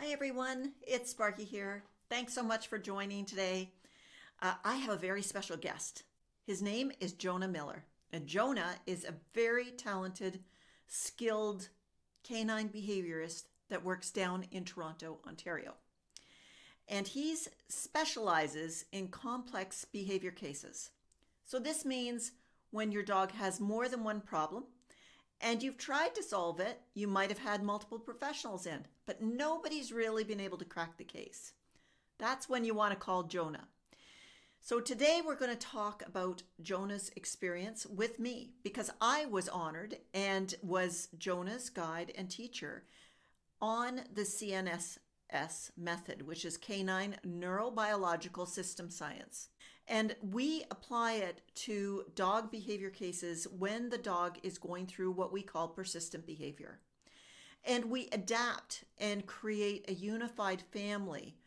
Hi everyone, it's Sparky here. Thanks so much for joining today. I have a very special guest. His name is Jonah Meller. And Jonah is a very talented, skilled canine behaviorist that works down in Toronto, Ontario. And he specializes in complex behavior cases. So this means when your dog has more than one problem, and you've tried to solve it, you might have had multiple professionals in, but nobody's really been able to crack the case. That's when you want to call Jonah. So today we're going to talk about Jonah's experience with me because I was honored and was Jonah's guide and teacher on the CNSS method, which is Canine Neurobiological Systems Science. And we apply it to dog behavior cases when the dog is going through what we call persistent behavior. And we adapt and create a unified family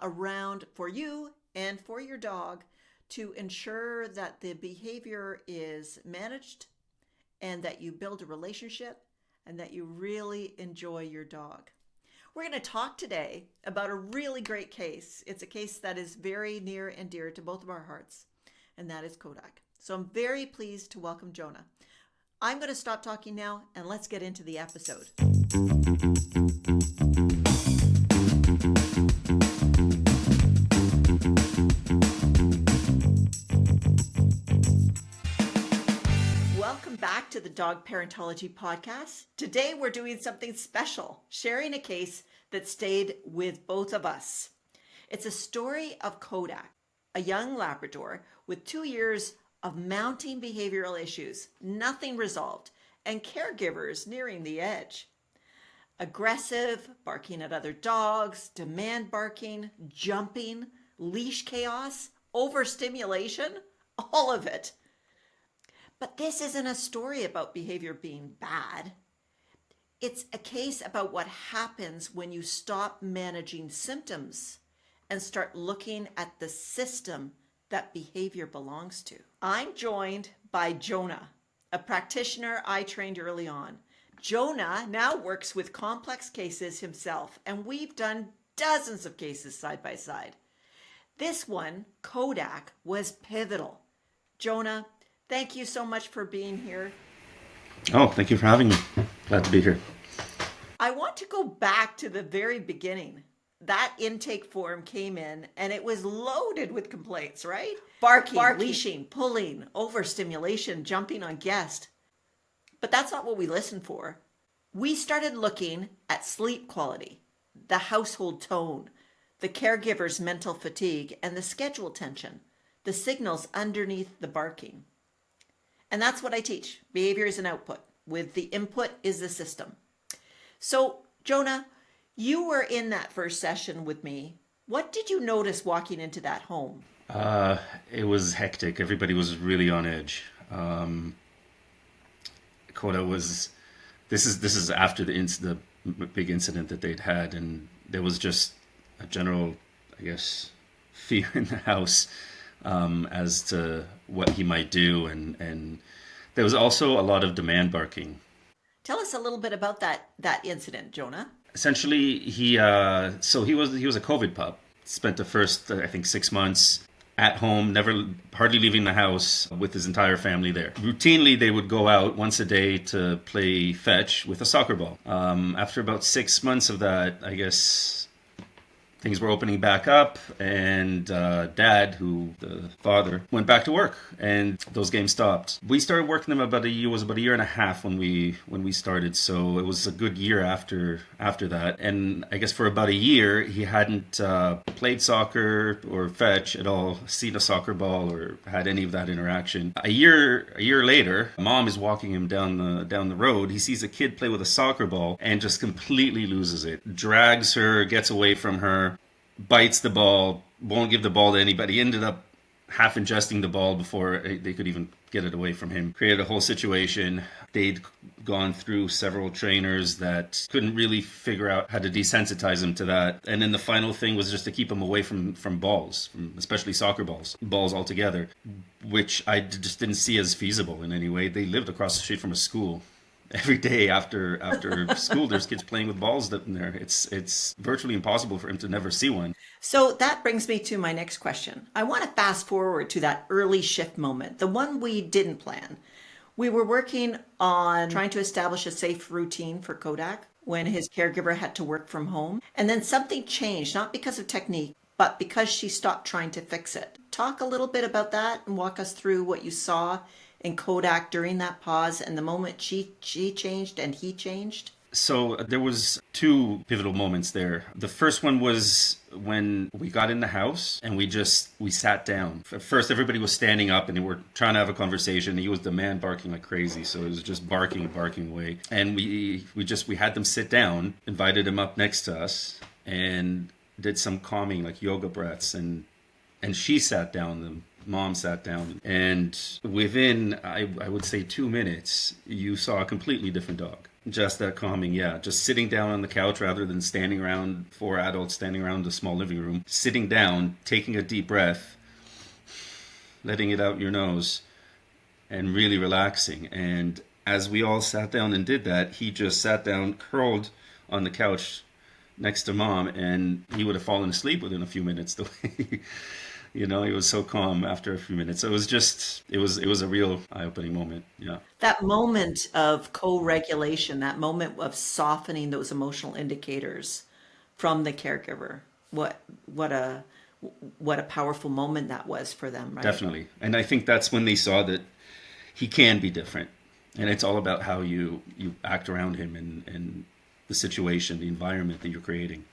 around for you and for your dog to ensure that the behavior is managed and that you build a relationship and that you really enjoy your dog. We're going to talk today about a really great case. It's a case that is very near and dear to both of our hearts, and that is Kodak. So I'm very pleased to welcome Jonah. I'm going to stop talking now, and let's get into the episode. Welcome back to the Dog Parentology Podcast. Today we're doing something special, sharing a case that stayed with both of us. It's a story of Kodak, a young Labrador with 2 years of mounting behavioral issues, nothing resolved, and caregivers nearing the edge. Aggressive, barking at other dogs, demand barking, jumping, leash chaos, overstimulation, all of it. But this isn't a story about behavior being bad. It's a case about what happens when you stop managing symptoms and start looking at the system that behavior belongs to. I'm joined by Jonah, a practitioner I trained early on. Jonah now works with complex cases himself, and we've done dozens of cases side by side. This one, Kodak, was pivotal. Jonah, thank you so much for being here. Oh, thank you for having me. Glad to be here. I want to go back to the very beginning. That intake form came in and it was loaded with complaints, right? Barking, leashing, pulling, overstimulation, jumping on guest. But that's not what we listened for. We started looking at sleep quality, the household tone, the caregiver's mental fatigue, and the schedule tension, the signals underneath the barking. And that's what I teach. Behavior is an output, with the input is the system. So, Jonah, you were in that first session with me. What did you notice walking into that home? It was hectic. Everybody was really on edge. Koda was. This is after the big incident that they'd had, and there was just a general, I guess, fear in the house as to what he might do, and there was also a lot of demand barking. Tell us a little bit about that incident, Jonah. Essentially, he was a COVID pup. Spent the first, I think, 6 months at home, hardly leaving the house with his entire family there. Routinely, they would go out once a day to play fetch with a soccer ball. After about 6 months of that, I guess things were opening back up, and Dad, the father, went back to work, and those games stopped. We started working them about a year and a half when we started, so it was a good year after that. And I guess for about a year, he hadn't played soccer or fetch at all, seen a soccer ball, or had any of that interaction. A year later, Mom is walking him down the road. He sees a kid play with a soccer ball and just completely loses it. Drags her, gets away from her, bites the ball, won't give the ball to anybody. He ended up half ingesting the ball before they could even get it away from him. Created a whole situation. They'd gone through several trainers that couldn't really figure out how to desensitize him to that. And then the final thing was just to keep him away from balls, especially soccer balls altogether, which I just didn't see as feasible in any way. They lived across the street from a school. every day after school, there's kids playing with balls in there. It's virtually impossible for him to never see one. So that brings me to my next question. I want to fast forward to that early shift moment, the one we didn't plan. We were working on trying to establish a safe routine for Kodak when his caregiver had to work from home. And then something changed, not because of technique, but because she stopped trying to fix it. Talk a little bit about that and walk us through what you saw in Kodak during that pause and the moment she changed and he changed. So there was two pivotal moments there. The first one was when we got in the house and we sat down. At first, everybody was standing up and they were trying to have a conversation. He was the man barking like crazy, so it was just barking away. And we had them sit down, invited him up next to us, and did some calming, like yoga breaths. And she sat down. The mom sat down, and within I would say 2 minutes, you saw a completely different dog. Just that calming, yeah. Just sitting down on the couch rather than standing around, 4 adults standing around the small living room. Sitting down, taking a deep breath, letting it out your nose, and really relaxing. And as we all sat down and did that, he just sat down, curled on the couch next to mom, and he would have fallen asleep within a few minutes. The way he was so calm after a few minutes. It was a real eye-opening moment. Yeah. That moment of co-regulation, that moment of softening those emotional indicators from the caregiver. What a powerful moment that was for them, right? Definitely. And I think that's when they saw that he can be different. And it's all about how you act around him and the situation, the environment that you're creating.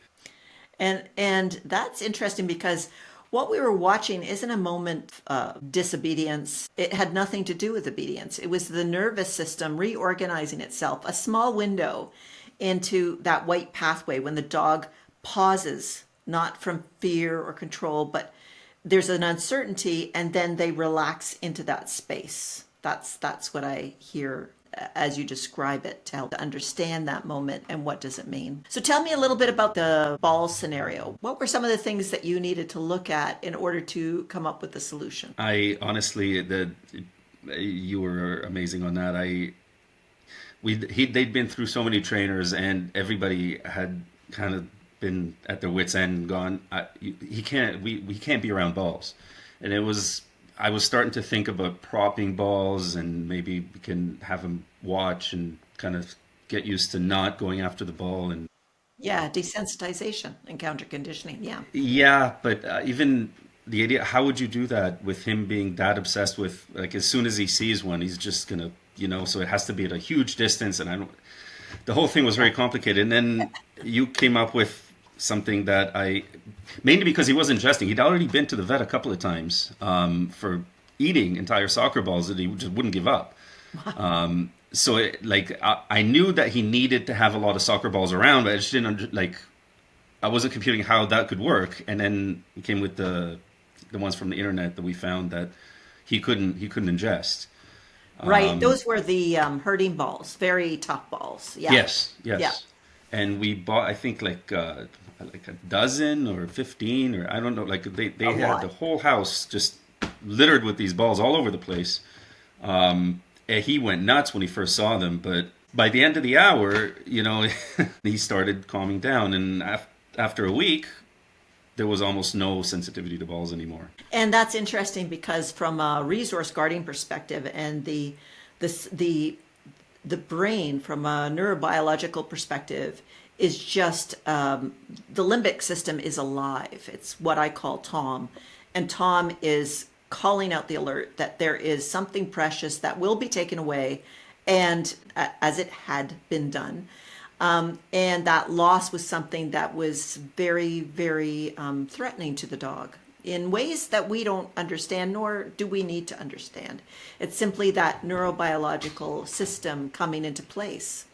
And that's interesting because what we were watching isn't a moment of disobedience. It had nothing to do with obedience. It was the nervous system reorganizing itself, a small window into that white pathway when the dog pauses, not from fear or control, but there's an uncertainty, and then they relax into that space. That's what I hear as you describe it, to help understand that moment and what does it mean. So tell me a little bit about the ball scenario. What were some of the things that you needed to look at in order to come up with the solution? I honestly, you were amazing on that. They'd been through so many trainers, and everybody had kind of been at their wits' end and gone, we can't be around balls. And I was starting to think about propping balls, and maybe we can have him watch and kind of get used to not going after the ball. And yeah, desensitization and counter conditioning. Yeah, but even the idea, how would you do that with him being that obsessed with, like, as soon as he sees one, he's just gonna, so it has to be at a huge distance, and the whole thing was very complicated. And then you came up with something that mainly because he wasn't ingesting. He'd already been to the vet a couple of times for eating entire soccer balls that he just wouldn't give up. So I knew that he needed to have a lot of soccer balls around, but I just didn't I wasn't computing how that could work. And then he came with the ones from the internet that we found that he couldn't ingest. Right, those were the herding balls, very tough balls. Yeah. Yes. Yeah. And we bought, I think, like a dozen or 15, or I don't know. Like they had the whole house just littered with these balls all over the place. And he went nuts when he first saw them, but by the end of the hour, he started calming down. And after a week, there was almost no sensitivity to balls anymore. And that's interesting because from a resource guarding perspective and the brain from a neurobiological perspective is just, the limbic system is alive. It's what I call Tom. And Tom is calling out the alert that there is something precious that will be taken away, and as it had been done. And that loss was something that was very, very threatening to the dog in ways that we don't understand, nor do we need to understand. It's simply that neurobiological system coming into place.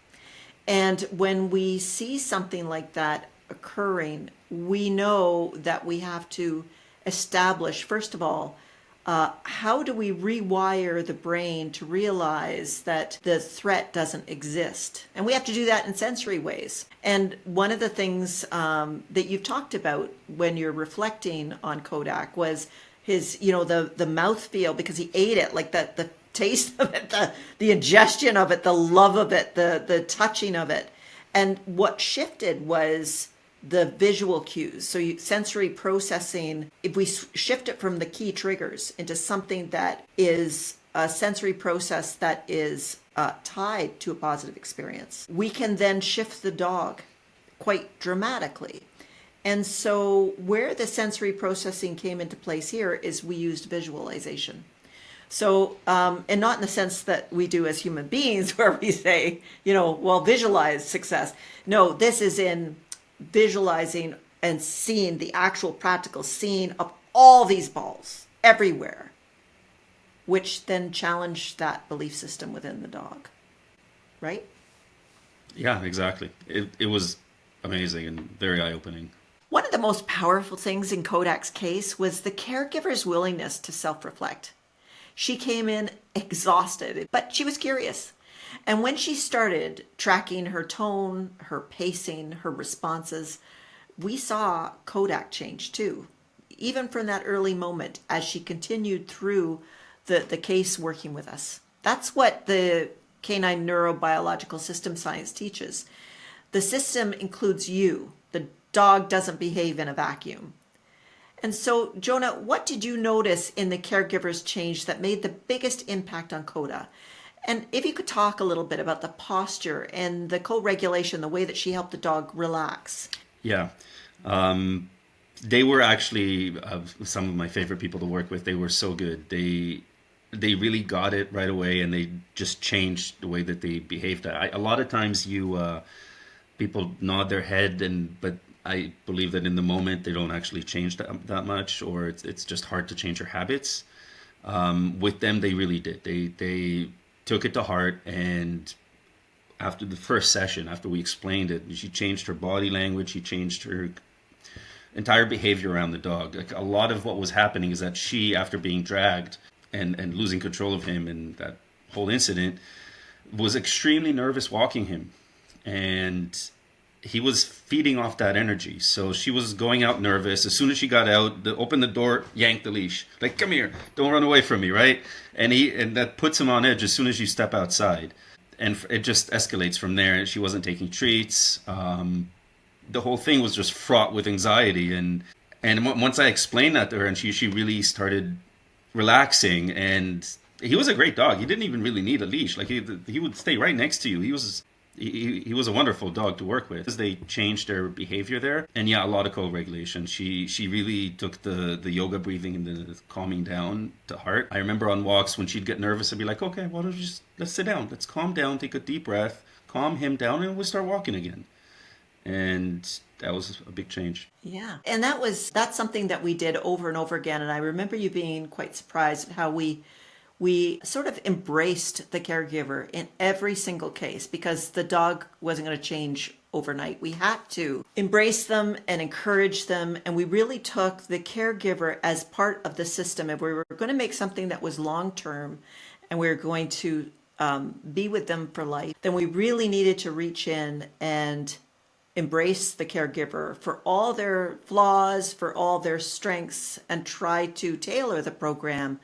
And when we see something like that occurring, we know that we have to establish, first of all, how do we rewire the brain to realize that the threat doesn't exist? And we have to do that in sensory ways. And one of the things that you've talked about when you're reflecting on Kodak was his, the mouth feel, because he ate it, like the taste of it, the ingestion of it, the love of it, the touching of it. And what shifted was the visual cues. So sensory processing, if we shift it from the key triggers into something that is a sensory process that is tied to a positive experience, we can then shift the dog quite dramatically. And so where the sensory processing came into place here is we used visualization. So, and not in the sense that we do as human beings where we say, well, visualize success. No, this is in visualizing and seeing the actual practical scene of all these balls everywhere, which then challenged that belief system within the dog, right? Yeah, exactly. It was amazing and very eye-opening. One of the most powerful things in Kodak's case was the caregiver's willingness to self-reflect. She came in exhausted, but she was curious. And when she started tracking her tone, her pacing, her responses, we saw Kodak change too, even from that early moment as she continued through the case working with us. That's what the Canine Neurobiological Systems Science teaches. The system includes you. The dog doesn't behave in a vacuum. And so, Jonah, what did you notice in the caregiver's change that made the biggest impact on Koda? And if you could talk a little bit about the posture and the co-regulation, the way that she helped the dog relax. Yeah. They were actually some of my favorite people to work with. They were so good. They really got it right away, and they just changed the way that they behaved. A lot of times people nod their head, but I believe that in the moment they don't actually change that much, or it's just hard to change your habits. With them, they really did. They took it to heart, and after the first session, after we explained it, she changed her body language, she changed her entire behavior around the dog. Like, a lot of what was happening is that she, after being dragged and losing control of him in that whole incident, was extremely nervous walking him. And he was feeding off that energy. So she was going out nervous. As soon as she got out, opened the door, yanked the leash. Like, come here, don't run away from me, right? And that puts him on edge as soon as you step outside. And it just escalates from there. She wasn't taking treats. The whole thing was just fraught with anxiety. And once I explained that to her, and she really started relaxing, and he was a great dog. He didn't even really need a leash. Like, he would stay right next to you. He was a wonderful dog to work with. They changed their behavior there, and yeah, a lot of co-regulation. She really took the yoga breathing and the calming down to heart. I remember on walks when she'd get nervous, I'd be like, okay, why don't you let's sit down, let's calm down, take a deep breath, calm him down, and we'll start walking again. And that was a big change. Yeah, and that's something that we did over and over again. And I remember you being quite surprised at how we sort of embraced the caregiver in every single case, because the dog wasn't going to change overnight. We had to embrace them and encourage them. And we really took the caregiver as part of the system. If we were going to make something that was long-term and we were going to be with them for life, then we really needed to reach in and embrace the caregiver for all their flaws, for all their strengths, and try to tailor the program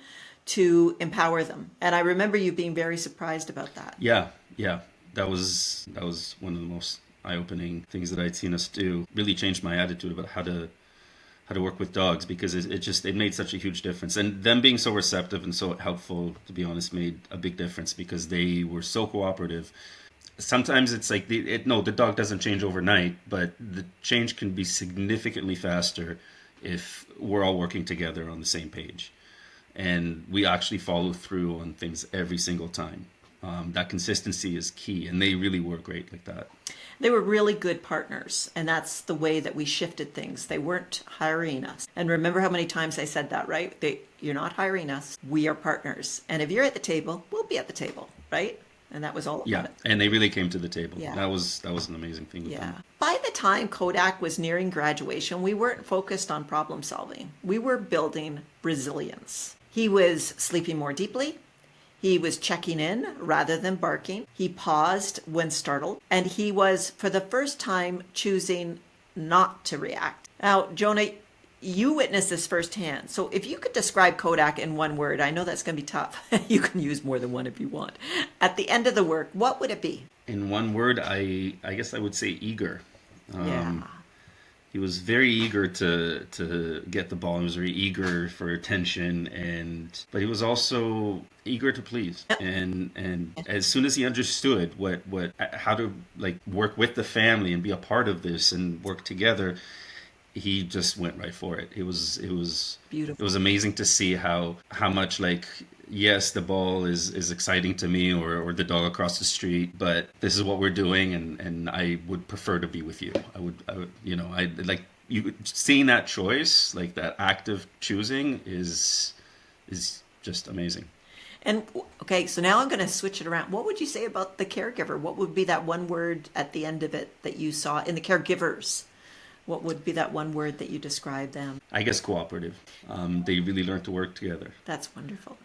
to empower them. And I remember you being very surprised about that. Yeah. That was one of the most eye-opening things that I'd seen us do. Really changed my attitude about how to work with dogs, because it made such a huge difference. And them being so receptive and so helpful, to be honest, made a big difference, because they were so cooperative. Sometimes it's like the dog doesn't change overnight, but the change can be significantly faster if we're all working together on the same page. And we actually follow through on things every single time. That consistency is key, and they really were great like that. They were really good partners, and that's the way that we shifted things. They weren't hiring us. And remember how many times I said that, right? You're not hiring us. We are partners. And if you're at the table, we'll be at the table, right? And that was all about it. And they really came to the table. Yeah. That was an amazing thing with them. By the time Kodak was nearing graduation, we weren't focused on problem solving. We were building resilience. He was sleeping more deeply. He was checking in rather than barking. He paused when startled. And he was, for the first time, choosing not to react. Now, Jonah, you witnessed this firsthand. So if you could describe Kodak in one word, I know that's going to be tough. You can use more than one if you want. At the end of the work, what would it be? In one word, I guess I would say eager. Yeah. He was very eager to get the ball. He was very eager for attention, but he was also eager to please. And as soon as he understood how to like work with the family and be a part of this and work together, he just went right for it. It was Beautiful. It was amazing to see how much, like, yes, the ball is exciting to me, or the dog across the street, but this is what we're doing, and I would prefer to be with you. I would I like you seeing that choice, like that active choosing is just amazing. And okay, so now I'm going to switch it around. What would you say about the caregiver? What would be that one word at the end of it that you saw in the caregivers? What would be that one word that you describe them? I guess cooperative. They really learned to work together. That's wonderful.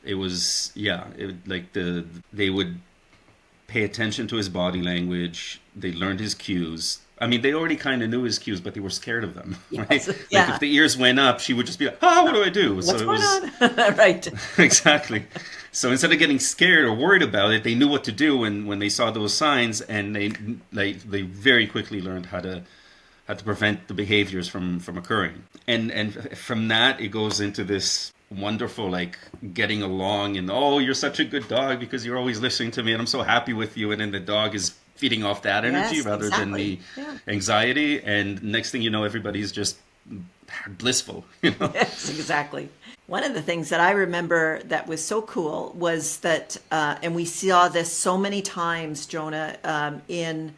It was, they would pay attention to his body language. They learned his cues. I mean, they already kind of knew his cues, but they were scared of them. Yes. Right? Yeah. Like if the ears went up, she would just be like, "Oh, what do I do?" What's going on? Right. Exactly. So instead of getting scared or worried about it, they knew what to do when they saw those signs, and they very quickly learned how to prevent the behaviors from occurring. And from that, it goes into this wonderful, like, getting along, and, oh, you're such a good dog because you're always listening to me, and I'm so happy with you. And then the dog is feeding off that energy rather than the anxiety. And next thing you know, everybody's just blissful. Yes, exactly. One of the things that I remember that was so cool was that, and we saw this so many times, Jonah, in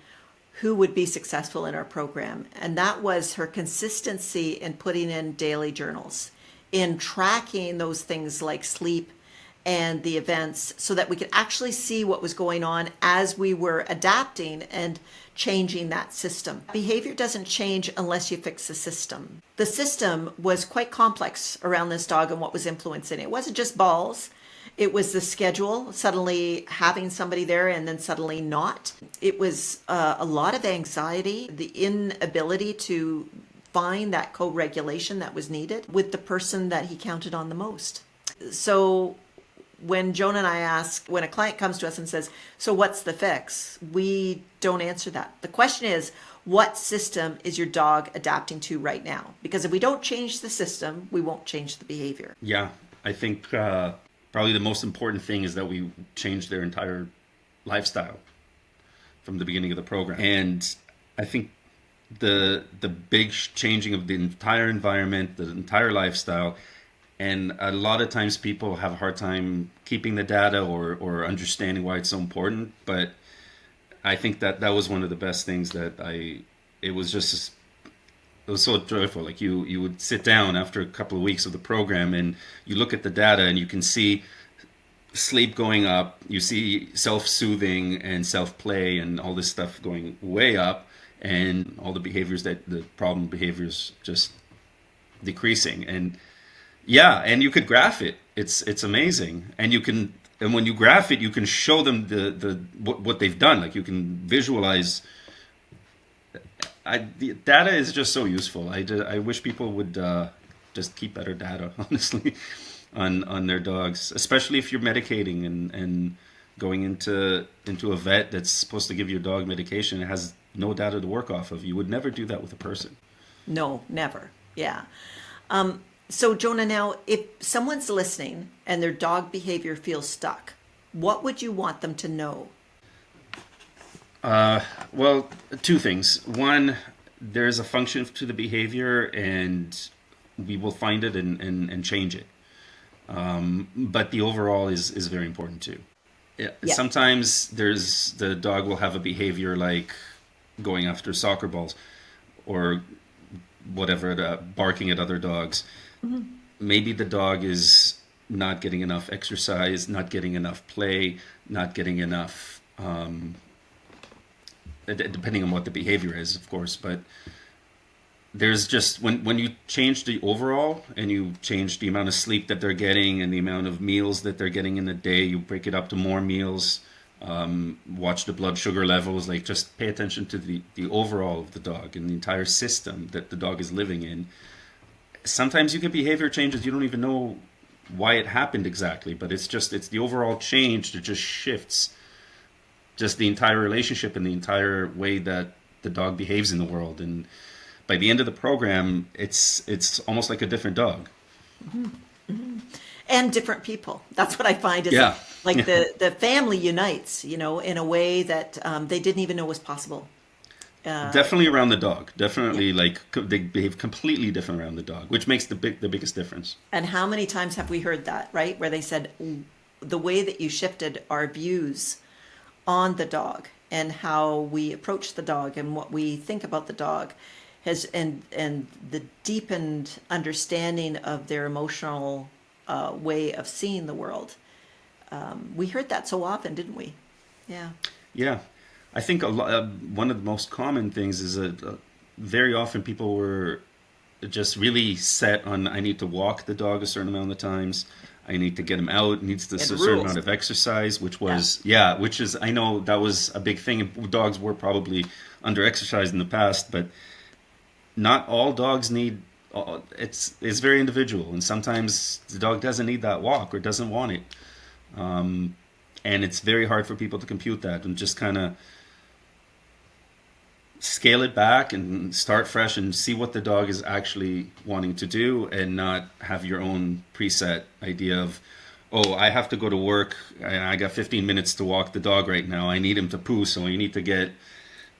who would be successful in our program. And that was her consistency in putting in daily journals, in tracking those things like sleep and the events, so that we could actually see what was going on as we were adapting and changing that system. Behavior doesn't change unless you fix the system. The system was quite complex around this dog and what was influencing it. It wasn't just balls. It was the schedule, suddenly having somebody there and then suddenly not. It was a lot of anxiety, the inability to find that co-regulation that was needed with the person that he counted on the most. So when Jonah and I ask, when a client comes to us and says, "So what's the fix?" we don't answer that. The question is, what system is your dog adapting to right now? Because if we don't change the system, we won't change the behavior. Yeah, I think probably the most important thing is that we change their entire lifestyle from the beginning of the program. And I think the big changing of the entire environment, the entire lifestyle, and a lot of times people have a hard time keeping the data or understanding why it's so important. But I think that was one of the best things it was so joyful. Like you would sit down after a couple of weeks of the program and you look at the data and you can see sleep going up, you see self-soothing and self-play and all this stuff going way up, and all the behaviors, the problem behaviors, just decreasing. And and you could graph it. It's amazing. And when you graph it, you can show them what they've done. Like you can visualize. The data is just so useful. I wish people would just keep better data, honestly, on their dogs, especially if you're medicating and going into a vet that's supposed to give your dog medication. It has no data to work off of. You would never do that with a person. No, never. Yeah. So Jonah, now, if someone's listening and their dog behavior feels stuck, what would you want them to know? Well, two things. One, there's a function to the behavior, and we will find it and change it. But the overall is very important too. Yeah. Sometimes the dog will have a behavior like going after soccer balls or whatever, barking at other dogs. Mm-hmm. Maybe the dog is not getting enough exercise, not getting enough play, not getting enough, depending on what the behavior is, of course. But there's just, when you change the overall and you change the amount of sleep that they're getting and the amount of meals that they're getting in the day, you break it up to more meals, watch the blood sugar levels, like just pay attention to the overall of the dog and the entire system that the dog is living in. sometimes you get behavior changes you don't even know why it happened exactly, but it's the overall change that just shifts just the entire relationship and the entire way that the dog behaves in the world. And by the end of the program, it's almost like a different dog. Mm-hmm. Mm-hmm. And different people. That's what I find is Yeah. like the family unites, in a way that they didn't even know was possible. Definitely around the dog. Definitely, like they behave completely different around the dog, which makes the biggest difference. And how many times have we heard that, right? Where they said the way that you shifted our views on the dog and how we approach the dog and what we think about the dog has and the deepened understanding of their emotional way of seeing the world. We heard that so often, didn't we? Yeah. Yeah. I think one of the most common things is that very often people were just really set on, I need to walk the dog a certain amount of times. I need to get him out. Needs to a certain amount of exercise, which is, I know that was a big thing. Dogs were probably under exercised in the past, but not all dogs need, it's very individual. And sometimes the dog doesn't need that walk or doesn't want it. And it's very hard for people to compute that and just kind of scale it back and start fresh and see what the dog is actually wanting to do and not have your own preset idea of, oh, I have to go to work and I got 15 minutes to walk the dog right now. I need him to poo, so you need to get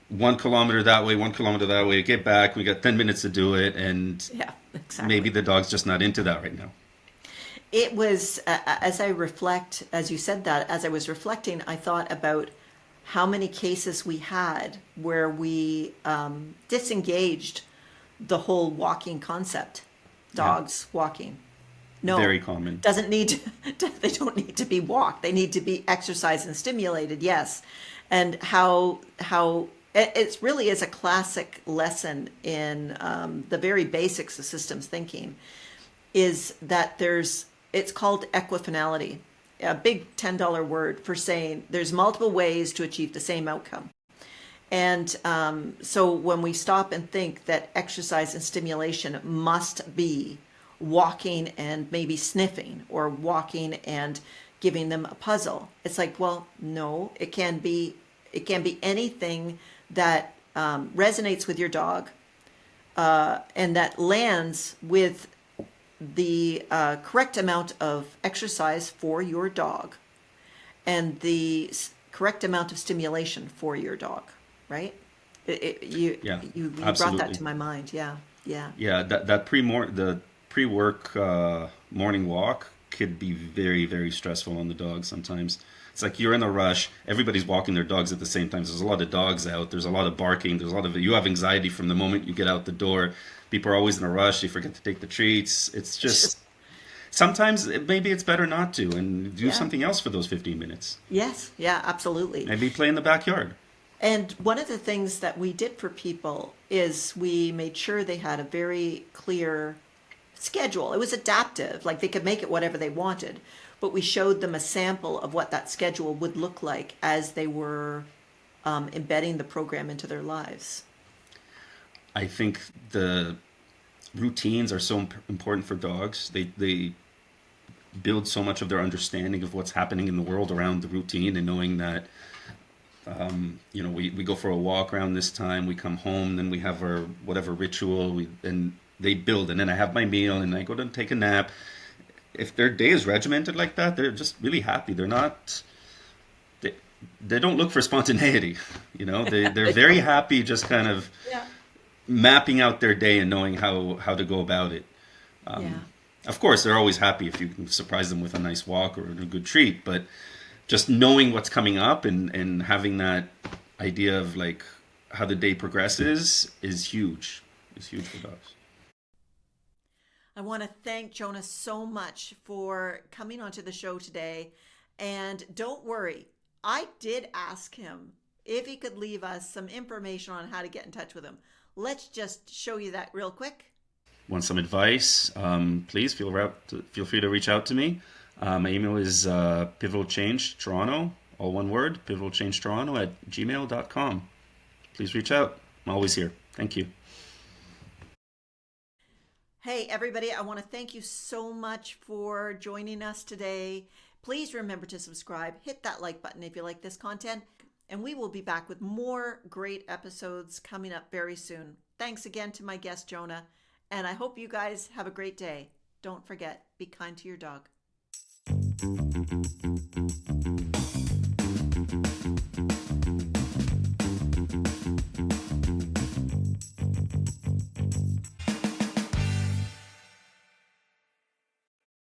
1 kilometer that way, 1 kilometer that way, get back. We got 10 minutes to do it. And maybe the dog's just not into that right now. It was, as you said that, as I was reflecting, I thought about how many cases we had where we disengaged the whole walking concept. Dogs walking. No, very common. They don't need to be walked. They need to be exercised and stimulated, yes. And how it really is a classic lesson in the very basics of systems thinking is that it's called equifinality. A big $10 word for saying there's multiple ways to achieve the same outcome. And so when we stop and think that exercise and stimulation must be walking and maybe sniffing or walking and giving them a puzzle, it's like, well, no, it can be anything that resonates with your dog and that lands with the correct amount of exercise for your dog and the correct amount of stimulation for your dog, right? You brought that to my mind. Yeah. That pre-work morning walk could be very, very stressful on the dog sometimes. It's like you're in a rush. Everybody's walking their dogs at the same time. There's a lot of dogs out. There's a lot of barking. You have anxiety from the moment you get out the door. People are always in a rush. You forget to take the treats. It's just sometimes maybe it's better not to and do something else for those 15 minutes. Yes. Yeah, absolutely. Maybe play in the backyard. And one of the things that we did for people is we made sure they had a very clear schedule. It was adaptive, like they could make it whatever they wanted, but we showed them a sample of what that schedule would look like as they were embedding the program into their lives. I think the routines are so important for dogs. They build so much of their understanding of what's happening in the world around the routine and knowing that, we go for a walk around this time, we come home, then we have our whatever ritual, and they build, and then I have my meal, and I go to take a nap. If their day is regimented like that, they're just really happy. They're not... They don't look for spontaneity, They're very happy just kind of... mapping out their day and knowing how to go about it. Of course, they're always happy if you can surprise them with a nice walk or a good treat, but just knowing what's coming up and having that idea of like how the day progresses is huge. It's huge for dogs. I want to thank Jonah so much for coming onto the show today. And don't worry, I did ask him if he could leave us some information on how to get in touch with him. Let's just show you that real quick. Want some advice? Please feel free to reach out to me. My email is PivotalChangeToronto, all one word, PivotalChangeToronto@gmail.com. Please reach out. I'm always here. Thank you. Hey, everybody, I want to thank you so much for joining us today. Please remember to subscribe, hit that like button if you like this content, and we will be back with more great episodes coming up very soon. Thanks again to my guest, Jonah, and I hope you guys have a great day. Don't forget, be kind to your dog.